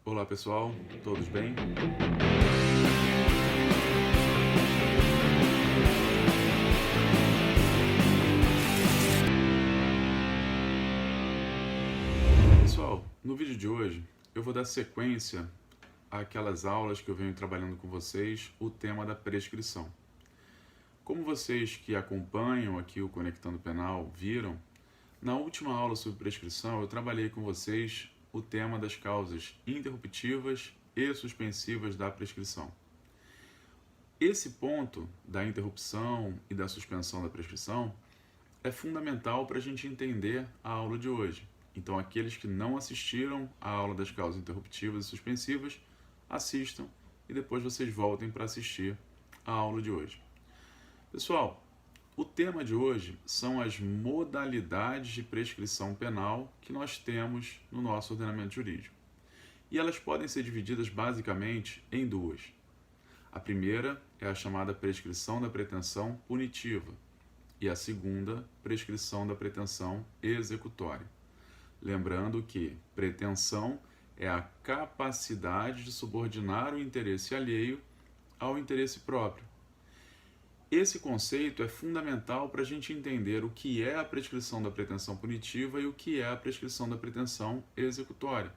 Olá pessoal, todos bem? Pessoal, no vídeo de hoje eu vou dar sequência àquelas aulas que eu venho trabalhando com vocês, o tema da prescrição. Como vocês que acompanham aqui o Conectando Penal viram, na última aula sobre prescrição eu trabalhei com vocês o tema das causas interruptivas e suspensivas da prescrição. Esse ponto da interrupção e da suspensão da prescrição é fundamental para a gente entender a aula de hoje. Então, aqueles que não assistiram à aula das causas interruptivas e suspensivas, assistam e depois vocês voltem para assistir a aula de hoje. Pessoal, o tema de hoje são as modalidades de prescrição penal que nós temos no nosso ordenamento jurídico. E elas podem ser divididas basicamente em duas. A primeira é a chamada prescrição da pretensão punitiva e a segunda, prescrição da pretensão executória. Lembrando que pretensão é a capacidade de subordinar o interesse alheio ao interesse próprio. Esse conceito é fundamental para a gente entender o que é a prescrição da pretensão punitiva e o que é a prescrição da pretensão executória.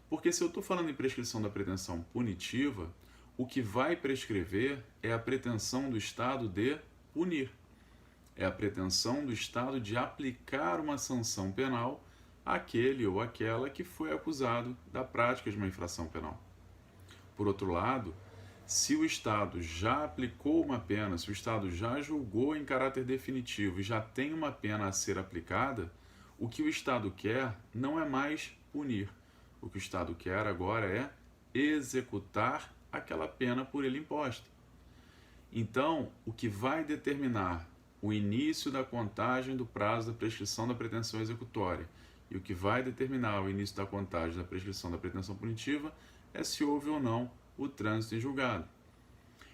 Porque se eu estou falando em prescrição da pretensão punitiva, o que vai prescrever é a pretensão do Estado de punir. É a pretensão do Estado de aplicar uma sanção penal àquele ou àquela que foi acusado da prática de uma infração penal. Por outro lado, se o Estado já aplicou uma pena, se o Estado já julgou em caráter definitivo e já tem uma pena a ser aplicada, o que o Estado quer não é mais punir. O que o Estado quer agora é executar aquela pena por ele imposta. Então, o que vai determinar o início da contagem do prazo da prescrição da pretensão executória e o que vai determinar o início da contagem da prescrição da pretensão punitiva é se houve ou não o trânsito em julgado.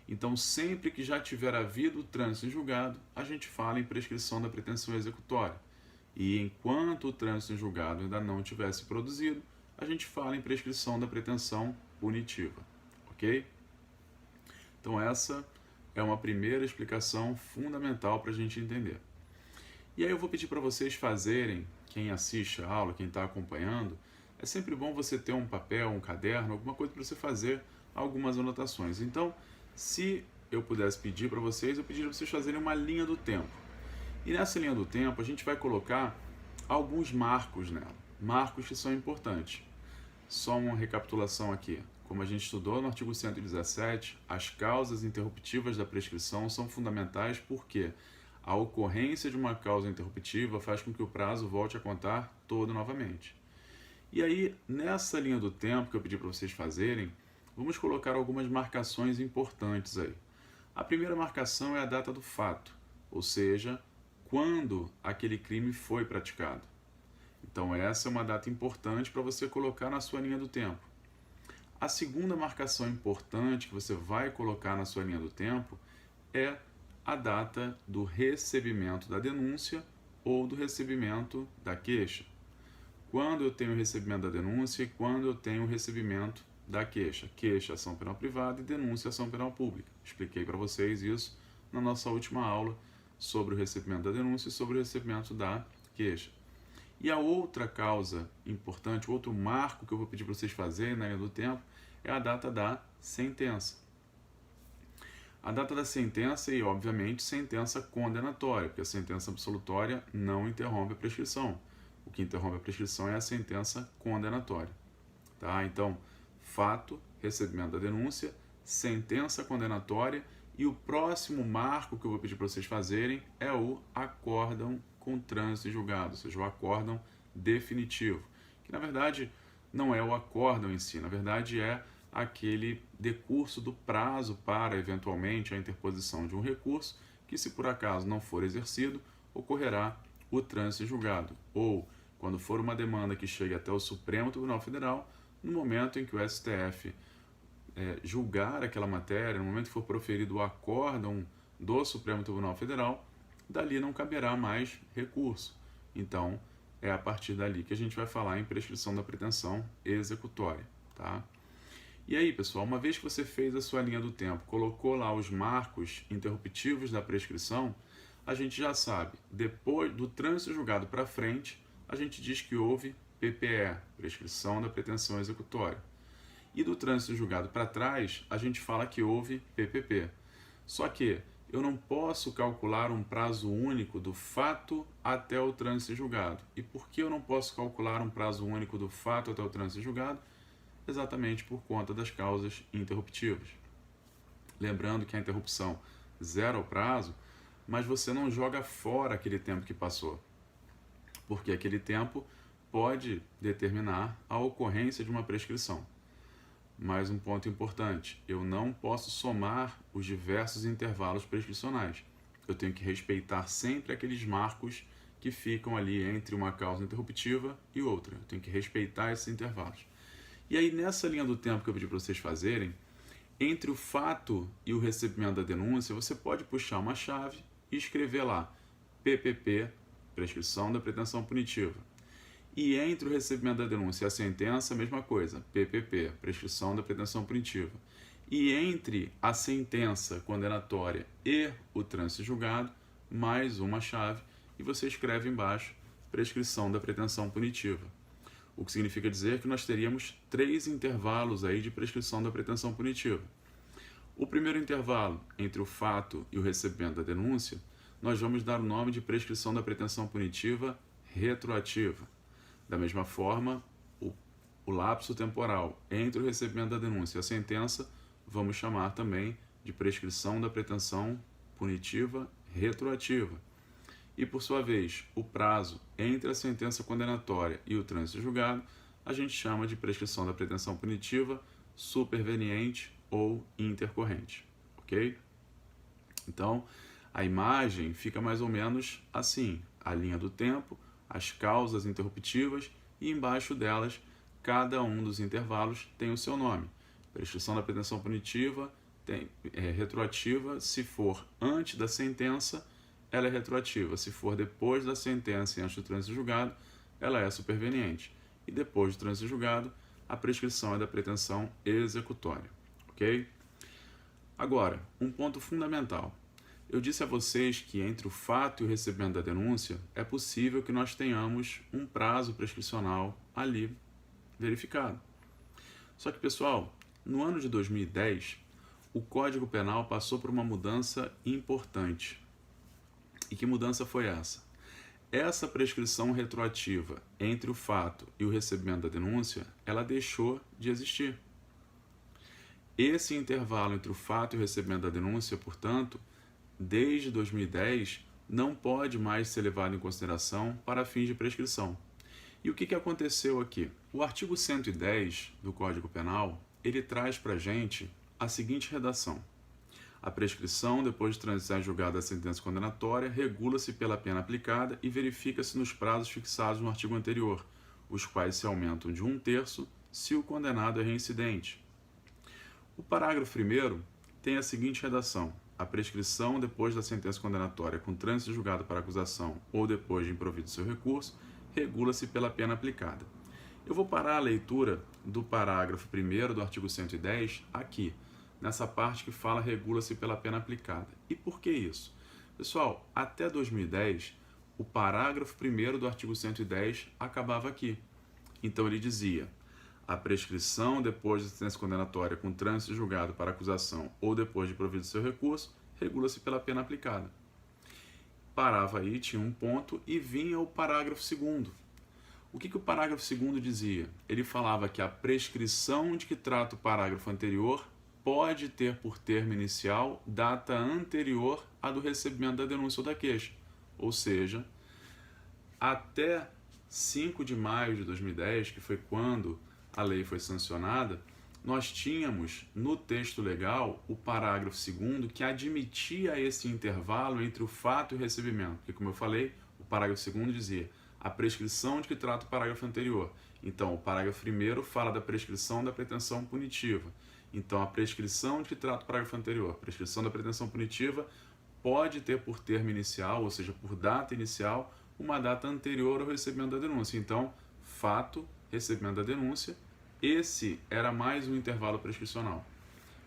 Então, sempre que já tiver havido o trânsito em julgado, a gente fala em prescrição da pretensão executória. E enquanto o trânsito em julgado ainda não tivesse produzido, a gente fala em prescrição da pretensão punitiva. Ok? Então essa é uma primeira explicação fundamental para a gente entender. E aí eu vou pedir para vocês fazerem, quem assiste a aula, quem está acompanhando, é sempre bom você ter um papel, um caderno, alguma coisa para você fazer algumas anotações. Então, se eu pudesse pedir para vocês, eu pediria para vocês fazerem uma linha do tempo. E nessa linha do tempo a gente vai colocar alguns marcos nela, marcos que são importantes. Só uma recapitulação aqui. Como a gente estudou no artigo 117, as causas interruptivas da prescrição são fundamentais porque a ocorrência de uma causa interruptiva faz com que o prazo volte a contar todo novamente. E aí, nessa linha do tempo que eu pedi para vocês fazerem, vamos colocar algumas marcações importantes aí. A primeira marcação é a data do fato, ou seja, quando aquele crime foi praticado. Então essa é uma data importante para você colocar na sua linha do tempo. A segunda marcação importante que você vai colocar na sua linha do tempo é a data do recebimento da denúncia ou do recebimento da queixa. Quando eu tenho o recebimento da denúncia e quando eu tenho o recebimento da queixa. Queixa, ação penal privada e denúncia, ação penal pública. Expliquei para vocês isso na nossa última aula sobre o recebimento da denúncia e sobre o recebimento da queixa. E a outra causa importante, o outro marco que eu vou pedir para vocês fazerem na linha do tempo é a data da sentença. A data da sentença e, obviamente, sentença condenatória, porque a sentença absolutória não interrompe a prescrição. O que interrompe a prescrição é a sentença condenatória. Tá? Então, fato, recebimento da denúncia, sentença condenatória e o próximo marco que eu vou pedir para vocês fazerem é o acórdão com trânsito em julgado, ou seja, o acórdão definitivo, que na verdade não é o acórdão em si, na verdade é aquele decurso do prazo para eventualmente a interposição de um recurso que, se por acaso não for exercido, ocorrerá o trânsito em julgado, ou quando for uma demanda que chegue até o Supremo Tribunal Federal, no momento em que o STF julgar aquela matéria, no momento que for proferido o acórdão do Supremo Tribunal Federal, dali não caberá mais recurso. Então, é a partir dali que a gente vai falar em prescrição da pretensão executória. tá? E aí, pessoal, uma vez que você fez a sua linha do tempo, colocou lá os marcos interruptivos da prescrição, a gente já sabe, depois do trânsito julgado para frente, a gente diz que houve PPE, prescrição da pretensão executória. E do trânsito julgado para trás, a gente fala que houve PPP. Só que eu não posso calcular um prazo único do fato até o trânsito julgado. E por que eu não posso calcular um prazo único do fato até o trânsito julgado? Exatamente por conta das causas interruptivas. Lembrando que a interrupção zera o prazo, mas você não joga fora aquele tempo que passou, porque aquele tempo pode determinar a ocorrência de uma prescrição. Mais um ponto importante, eu não posso somar os diversos intervalos prescricionais. Eu tenho que respeitar sempre aqueles marcos que ficam ali entre uma causa interruptiva e outra. Eu tenho que respeitar esses intervalos. E aí, nessa linha do tempo que eu pedi para vocês fazerem, entre o fato e o recebimento da denúncia, você pode puxar uma chave e escrever lá PPP, prescrição da pretensão punitiva. E entre o recebimento da denúncia e a sentença, a mesma coisa, PPP, prescrição da pretensão punitiva. E entre a sentença condenatória e o trânsito julgado, mais uma chave, e você escreve embaixo prescrição da pretensão punitiva. O que significa dizer que nós teríamos 3 intervalos aí de prescrição da pretensão punitiva. O primeiro intervalo, entre o fato e o recebimento da denúncia, nós vamos dar o nome de prescrição da pretensão punitiva retroativa. Da mesma forma, o lapso temporal entre o recebimento da denúncia e a sentença, vamos chamar também de prescrição da pretensão punitiva retroativa. E, por sua vez, o prazo entre a sentença condenatória e o trânsito julgado, a gente chama de prescrição da pretensão punitiva superveniente ou intercorrente, ok? Então, a imagem fica mais ou menos assim, a linha do tempo, as causas interruptivas e embaixo delas, cada um dos intervalos tem o seu nome. Prescrição da pretensão punitiva é retroativa se for antes da sentença, ela é retroativa. Se for depois da sentença e antes do trânsito julgado, ela é superveniente. E depois do trânsito julgado, a prescrição é da pretensão executória. Ok? Agora, um ponto fundamental. Eu disse a vocês que entre o fato e o recebimento da denúncia, é possível que nós tenhamos um prazo prescricional ali verificado. Só que, pessoal, no ano de 2010, o Código Penal passou por uma mudança importante. E que mudança foi essa? Essa prescrição retroativa entre o fato e o recebimento da denúncia, ela deixou de existir. Esse intervalo entre o fato e o recebimento da denúncia, portanto, desde 2010, não pode mais ser levado em consideração para fins de prescrição. E o que aconteceu aqui? O artigo 110 do Código Penal, ele traz para a gente a seguinte redação. A prescrição, depois de transitar em julgado a sentença condenatória, regula-se pela pena aplicada e verifica-se nos prazos fixados no artigo anterior, os quais se aumentam de 1/3 se o condenado é reincidente. O parágrafo 1º tem a seguinte redação. A prescrição, depois da sentença condenatória com trânsito julgado para acusação ou depois de improvido seu recurso, regula-se pela pena aplicada. Eu vou parar a leitura do parágrafo 1º do artigo 110 aqui, nessa parte que fala regula-se pela pena aplicada. E por que isso? Pessoal, até 2010, o parágrafo 1º do artigo 110 acabava aqui. Então ele dizia, a prescrição depois da sentença condenatória com trânsito julgado para acusação ou depois de provido seu recurso, regula-se pela pena aplicada. Parava aí, tinha um ponto e vinha o parágrafo 2º. O que o parágrafo 2º dizia? Ele falava que a prescrição de que trata o parágrafo anterior pode ter por termo inicial data anterior à do recebimento da denúncia ou da queixa. Ou seja, até 5 de maio de 2010, que foi quando a lei foi sancionada, nós tínhamos no texto legal o parágrafo 2º que admitia esse intervalo entre o fato e o recebimento. Porque, como eu falei, o parágrafo 2º dizia a prescrição de que trata o parágrafo anterior. Então, o parágrafo 1º fala da prescrição da pretensão punitiva. Então, a prescrição de que trata o parágrafo anterior, a prescrição da pretensão punitiva, pode ter por termo inicial, ou seja, por data inicial, uma data anterior ao recebimento da denúncia. Então, fato, recebimento da denúncia, esse era mais um intervalo prescricional.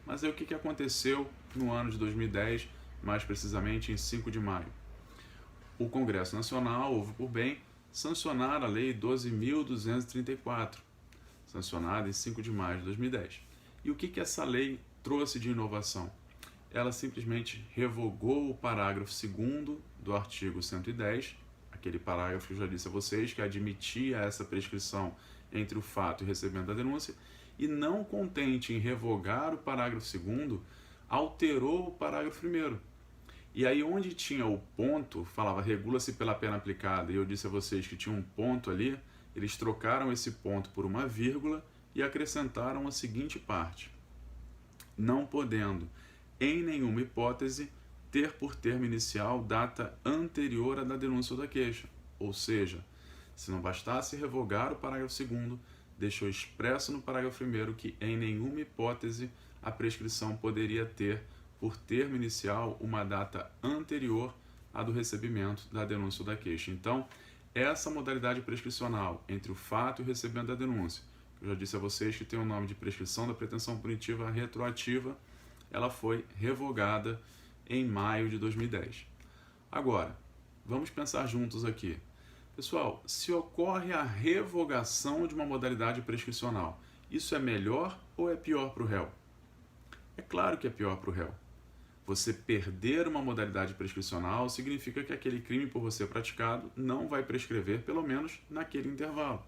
Mas aí o que aconteceu no ano de 2010, mais precisamente em 5 de maio? O Congresso Nacional houve por bem sancionar a Lei 12.234, sancionada em 5 de maio de 2010. E o que essa lei trouxe de inovação? Ela simplesmente revogou o parágrafo 2º do artigo 110, aquele parágrafo que eu já disse a vocês, que admitia essa prescrição entre o fato e o recebimento da denúncia, e não contente em revogar o parágrafo 2º, alterou o parágrafo 1º. E aí onde tinha o ponto, falava regula-se pela pena aplicada, e eu disse a vocês que tinha um ponto ali, eles trocaram esse ponto por uma vírgula e acrescentaram a seguinte parte: não podendo, em nenhuma hipótese, ter por termo inicial data anterior à da denúncia ou da queixa. Ou seja, se não bastasse revogar o parágrafo 2º, deixou expresso no parágrafo 1º que em nenhuma hipótese a prescrição poderia ter por termo inicial uma data anterior à do recebimento da denúncia ou da queixa. Então, essa modalidade prescricional entre o fato e o recebimento da denúncia, eu já disse a vocês que tem o nome de prescrição da pretensão punitiva retroativa, ela foi revogada em maio de 2010. Agora, vamos pensar juntos aqui. Pessoal, se ocorre a revogação de uma modalidade prescricional, isso é melhor ou é pior para o réu? É claro que é pior para o réu. Você perder uma modalidade prescricional significa que aquele crime por você praticado não vai prescrever, pelo menos naquele intervalo.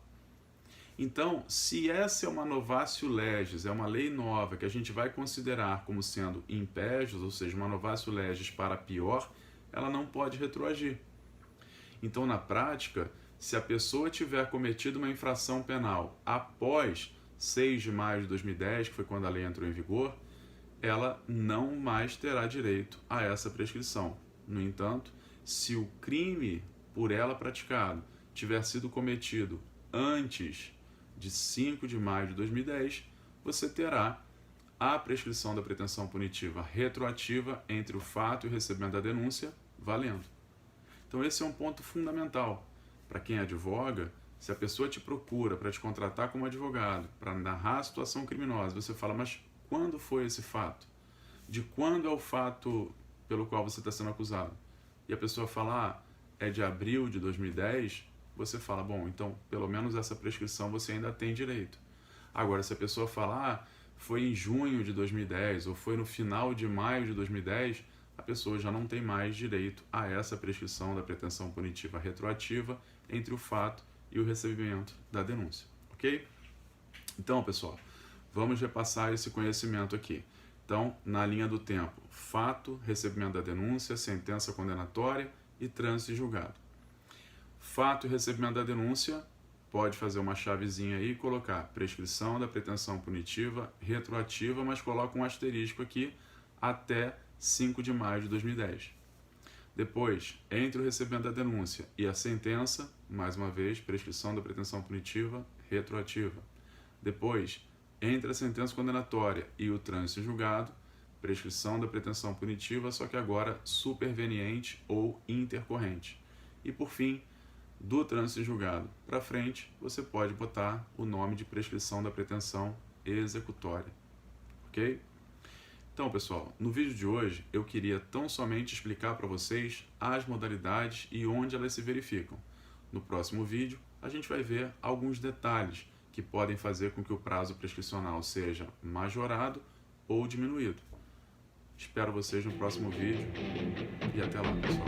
Então, se essa é uma novatio legis, é uma lei nova que a gente vai considerar como sendo impégios, ou seja, uma novatio legis para pior, ela não pode retroagir. Então, na prática, se a pessoa tiver cometido uma infração penal após 6 de maio de 2010, que foi quando a lei entrou em vigor, ela não mais terá direito a essa prescrição. No entanto, se o crime por ela praticado tiver sido cometido antes de 5 de maio de 2010, você terá a prescrição da pretensão punitiva retroativa entre o fato e o recebimento da denúncia valendo. Então esse é um ponto fundamental para quem advoga. Se a pessoa te procura para te contratar como advogado, para narrar a situação criminosa, você fala, mas quando foi esse fato? De quando é o fato pelo qual você está sendo acusado? E a pessoa fala, é de abril de 2010, você fala, bom, então pelo menos essa prescrição você ainda tem direito. Agora, se a pessoa fala, foi em junho de 2010 ou foi no final de maio de 2010, a pessoa já não tem mais direito a essa prescrição da pretensão punitiva retroativa entre o fato e o recebimento da denúncia, ok? Então, pessoal, vamos repassar esse conhecimento aqui. Então, na linha do tempo, fato, recebimento da denúncia, sentença condenatória e trânsito e julgado. Fato e recebimento da denúncia, pode fazer uma chavezinha aí e colocar prescrição da pretensão punitiva retroativa, mas coloca um asterisco aqui até 5 de maio de 2010. Depois, entre o recebimento da denúncia e a sentença, mais uma vez, prescrição da pretensão punitiva retroativa. Depois, entre a sentença condenatória e o trânsito julgado, prescrição da pretensão punitiva, só que agora superveniente ou intercorrente. E por fim, do trânsito julgado para frente, você pode botar o nome de prescrição da pretensão executória. Ok? Então, pessoal, no vídeo de hoje eu queria tão somente explicar para vocês as modalidades e onde elas se verificam. No próximo vídeo, a gente vai ver alguns detalhes que podem fazer com que o prazo prescricional seja majorado ou diminuído. Espero vocês no próximo vídeo e até lá, pessoal.